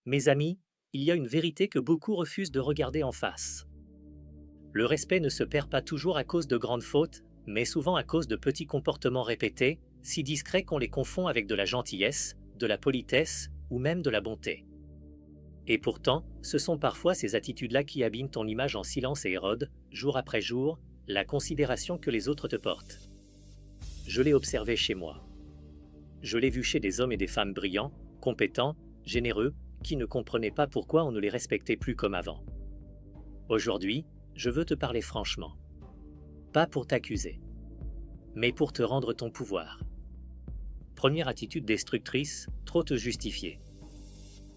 Mes amis, il y a une vérité que beaucoup refusent de regarder en face. Le respect ne se perd pas toujours à cause de grandes fautes, mais souvent à cause de petits comportements répétés, si discrets qu'on les confond avec de la gentillesse, de la politesse ou même de la bonté. Et pourtant, ce sont parfois ces attitudes-là qui abîment ton image en silence et érodent, jour après jour, la considération que les autres te portent. Je l'ai observé chez moi. Je l'ai vu chez des hommes et des femmes brillants, compétents, généreux, qui ne comprenaient pas pourquoi on ne les respectait plus comme avant. Aujourd'hui, je veux te parler franchement. Pas pour t'accuser, mais pour te rendre ton pouvoir. Première attitude destructrice, trop te justifier.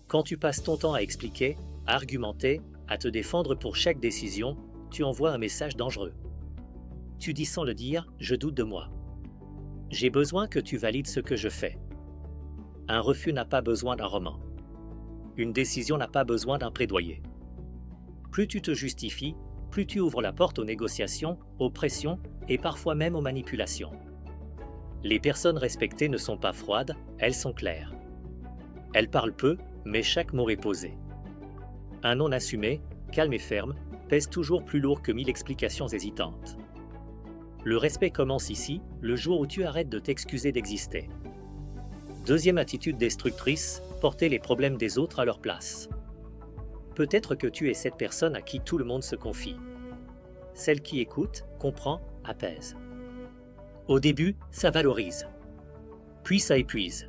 Quand tu passes ton temps à expliquer, à argumenter, à te défendre pour chaque décision, tu envoies un message dangereux. Tu dis sans le dire, je doute de moi. J'ai besoin que tu valides ce que je fais. Un refus n'a pas besoin d'un roman. Une décision n'a pas besoin d'un plaidoyer. Plus tu te justifies, plus tu ouvres la porte aux négociations, aux pressions et parfois même aux manipulations. Les personnes respectées ne sont pas froides, elles sont claires. Elles parlent peu, mais chaque mot est posé. Un non assumé, calme et ferme, pèse toujours plus lourd que 1000 explications hésitantes. Le respect commence ici, le jour où tu arrêtes de t'excuser d'exister. Deuxième attitude destructrice, porter les problèmes des autres à leur place. Peut-être que tu es cette personne à qui tout le monde se confie. Celle qui écoute, comprend, apaise. Au début, ça valorise. Puis ça épuise.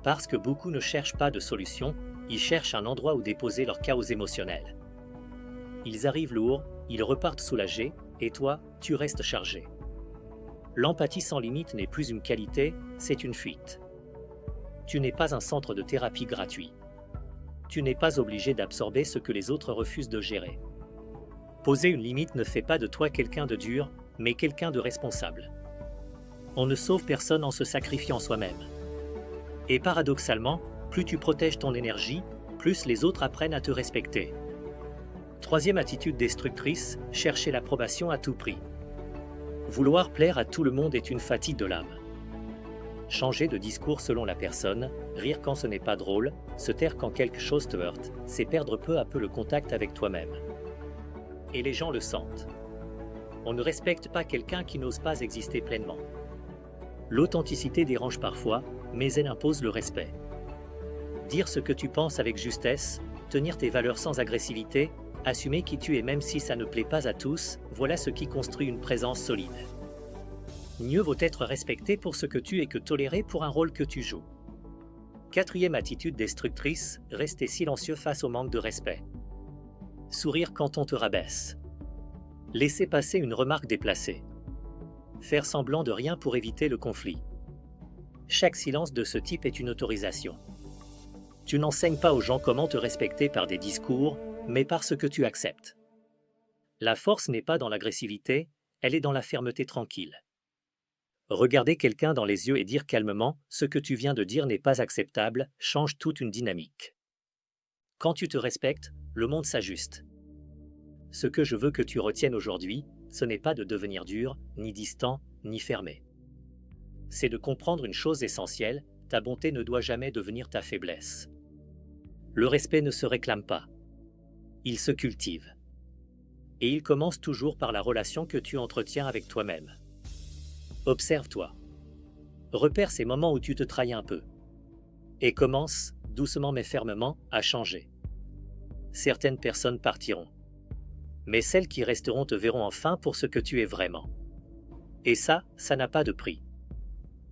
Parce que beaucoup ne cherchent pas de solution, ils cherchent un endroit où déposer leur chaos émotionnel. Ils arrivent lourds, ils repartent soulagés, et toi, tu restes chargé. L'empathie sans limite n'est plus une qualité, c'est une fuite. Tu n'es pas un centre de thérapie gratuit. Tu n'es pas obligé d'absorber ce que les autres refusent de gérer. Poser une limite ne fait pas de toi quelqu'un de dur, mais quelqu'un de responsable. On ne sauve personne en se sacrifiant soi-même. Et paradoxalement, plus tu protèges ton énergie, plus les autres apprennent à te respecter. Troisième attitude destructrice, chercher l'approbation à tout prix. Vouloir plaire à tout le monde est une fatigue de l'âme. Changer de discours selon la personne, rire quand ce n'est pas drôle, se taire quand quelque chose te heurte, c'est perdre peu à peu le contact avec toi-même. Et les gens le sentent. On ne respecte pas quelqu'un qui n'ose pas exister pleinement. L'authenticité dérange parfois, mais elle impose le respect. Dire ce que tu penses avec justesse, tenir tes valeurs sans agressivité, assumer qui tu es même si ça ne plaît pas à tous, voilà ce qui construit une présence solide. Mieux vaut être respecté pour ce que tu es que toléré pour un rôle que tu joues. Quatrième attitude destructrice, rester silencieux face au manque de respect. Sourire quand on te rabaisse. Laisser passer une remarque déplacée. Faire semblant de rien pour éviter le conflit. Chaque silence de ce type est une autorisation. Tu n'enseignes pas aux gens comment te respecter par des discours, mais par ce que tu acceptes. La force n'est pas dans l'agressivité, elle est dans la fermeté tranquille. Regarder quelqu'un dans les yeux et dire calmement « ce que tu viens de dire n'est pas acceptable » change toute une dynamique. Quand tu te respectes, le monde s'ajuste. Ce que je veux que tu retiennes aujourd'hui, ce n'est pas de devenir dur, ni distant, ni fermé. C'est de comprendre une chose essentielle, ta bonté ne doit jamais devenir ta faiblesse. Le respect ne se réclame pas. Il se cultive. Et il commence toujours par la relation que tu entretiens avec toi-même. Observe-toi. Repère ces moments où tu te trahis un peu. Et commence, doucement mais fermement, à changer. Certaines personnes partiront. Mais celles qui resteront te verront enfin pour ce que tu es vraiment. Et ça n'a pas de prix.